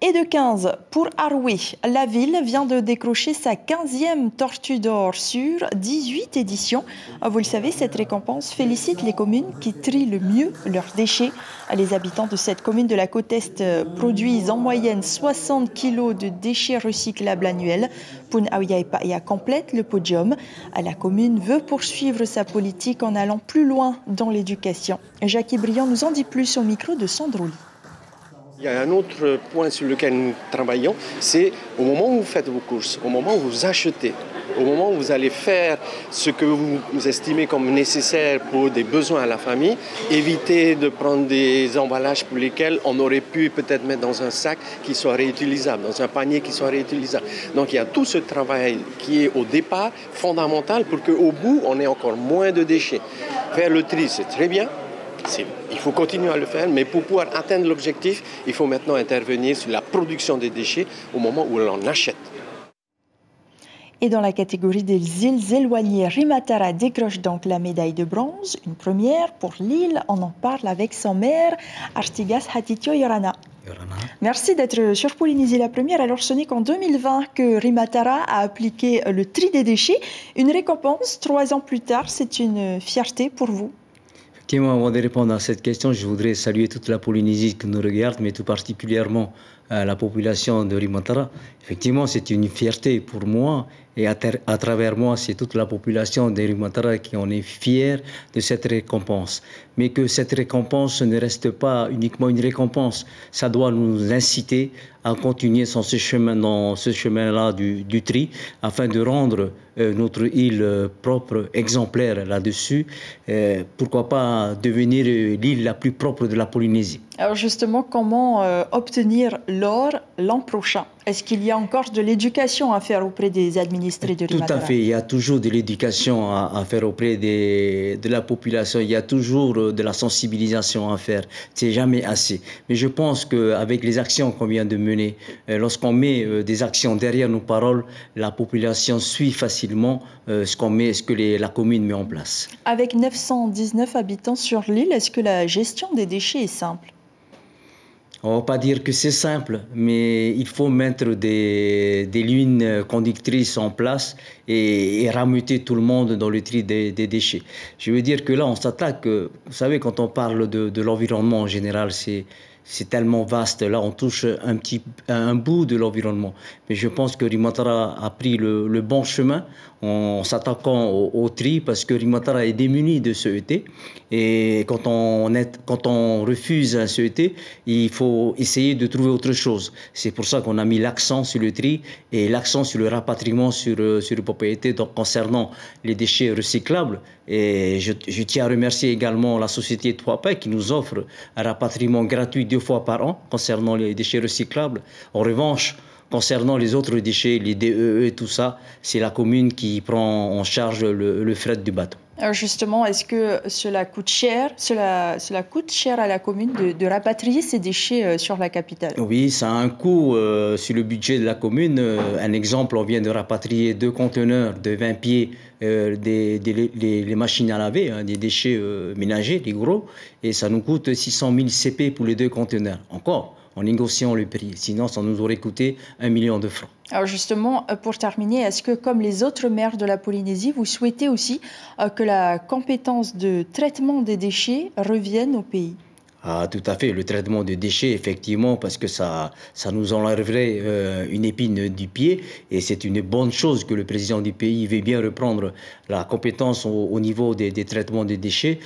Et de 15 pour Aroué. La ville vient de décrocher sa 15e tortue d'or sur 18 éditions. Vous le savez, cette récompense félicite les communes qui trient le mieux leurs déchets. Les habitants de cette commune de la côte Est produisent en moyenne 60 kg de déchets recyclables annuels. Poun Aouya et Paia complète le podium. La commune veut poursuivre sa politique en allant plus loin dans l'éducation. Jacques Briand nous en dit plus au micro de Sandrouli. Il y a un autre point sur lequel nous travaillons, c'est au moment où vous faites vos courses, au moment où vous achetez, au moment où vous allez faire ce que vous estimez comme nécessaire pour des besoins à la famille, évitez de prendre des emballages pour lesquels on aurait pu peut-être mettre dans un sac qui soit réutilisable, dans un panier qui soit réutilisable. Donc il y a tout ce travail qui est au départ fondamental pour qu'au bout, on ait encore moins de déchets. Faire le tri, c'est très bien. Il faut continuer à le faire, mais pour pouvoir atteindre l'objectif, il faut maintenant intervenir sur la production des déchets au moment où l'on achète. Et dans la catégorie des îles éloignées, Rimatara décroche donc la médaille de bronze, une première pour l'île. On en parle avec son maire, Artigas Hatitio Yorana. Merci d'être sur Polynésie la première. Alors ce n'est qu'en 2020 que Rimatara a appliqué le tri des déchets. Une récompense 3 ans plus tard, c'est une fierté pour vous? Effectivement, avant de répondre à cette question, je voudrais saluer toute la Polynésie qui nous regarde, mais tout particulièrement la population de Rimatara. Effectivement, c'est une fierté pour moi et à travers moi, c'est toute la population de Rimatara qui en est fière de cette récompense. Mais que cette récompense ne reste pas uniquement une récompense, ça doit nous inciter à continuer dans ce chemin-là du tri, afin de rendre notre île propre, exemplaire là-dessus. Pourquoi pas devenir l'île la plus propre de la Polynésie. Alors justement, comment obtenir l'or l'an prochain? Est-ce qu'il y a encore de l'éducation à faire auprès des administrés de Rimatara? Tout à fait, il y a toujours de l'éducation à faire auprès de la population, il y a toujours de la sensibilisation à faire, c'est jamais assez. Mais je pense qu'avec les actions qu'on vient de mener, lorsqu'on met des actions derrière nos paroles, la population suit facilement ce que la commune met en place. Avec 919 habitants sur l'île, est-ce que la gestion des déchets est simple? On ne va pas dire que c'est simple, mais il faut mettre des lignes conductrices en place et rameuter tout le monde dans le tri des déchets. Je veux dire que là, on s'attaque, vous savez, quand on parle de l'environnement en général, c'est tellement vaste. Là, on touche un bout de l'environnement. Mais je pense que Rimatara a pris le bon chemin en s'attaquant au tri, parce que Rimatara est démuni de CET. Et quand on refuse un CET, il faut essayer de trouver autre chose. C'est pour ça qu'on a mis l'accent sur le tri et l'accent sur le rapatriement sur les propriétés. Donc, concernant les déchets recyclables, et je tiens à remercier également la société 3P qui nous offre un rapatriement gratuit 2 fois par an concernant les déchets recyclables. En revanche, concernant les autres déchets, les DEE et tout ça, c'est la commune qui prend en charge le fret du bateau. Alors justement, est-ce que cela coûte cher à la commune de rapatrier ces déchets sur la capitale? Oui, ça a un coût sur le budget de la commune. Un exemple, on vient de rapatrier 2 conteneurs de 20 pieds, les machines à laver, des déchets ménagers, les gros, et ça nous coûte 600 000 CP pour les 2 conteneurs. Encore, en négociant le prix. Sinon, ça nous aurait coûté 1 million de francs. Alors justement, pour terminer, est-ce que comme les autres maires de la Polynésie, vous souhaitez aussi que la compétence de traitement des déchets revienne au pays? Ah, tout à fait, le traitement des déchets, effectivement, parce que ça nous enlèverait une épine du pied, et c'est une bonne chose que le président du pays veuille bien reprendre la compétence au niveau des traitements des déchets,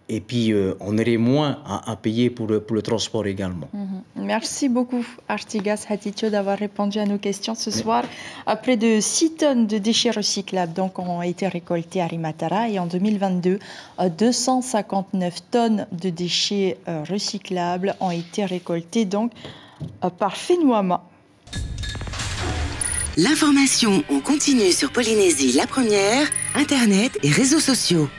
et puis on aurait moins à payer pour le transport également. Merci beaucoup Artigas Hatitio d'avoir répondu à nos questions ce soir. Près de 6 tonnes de déchets recyclables donc, ont été récoltés à Rimatara, et en 2022, 259 tonnes de déchets recyclables ont été récoltés donc, par Fenouama. L'information en continu sur Polynésie la première, Internet et réseaux sociaux.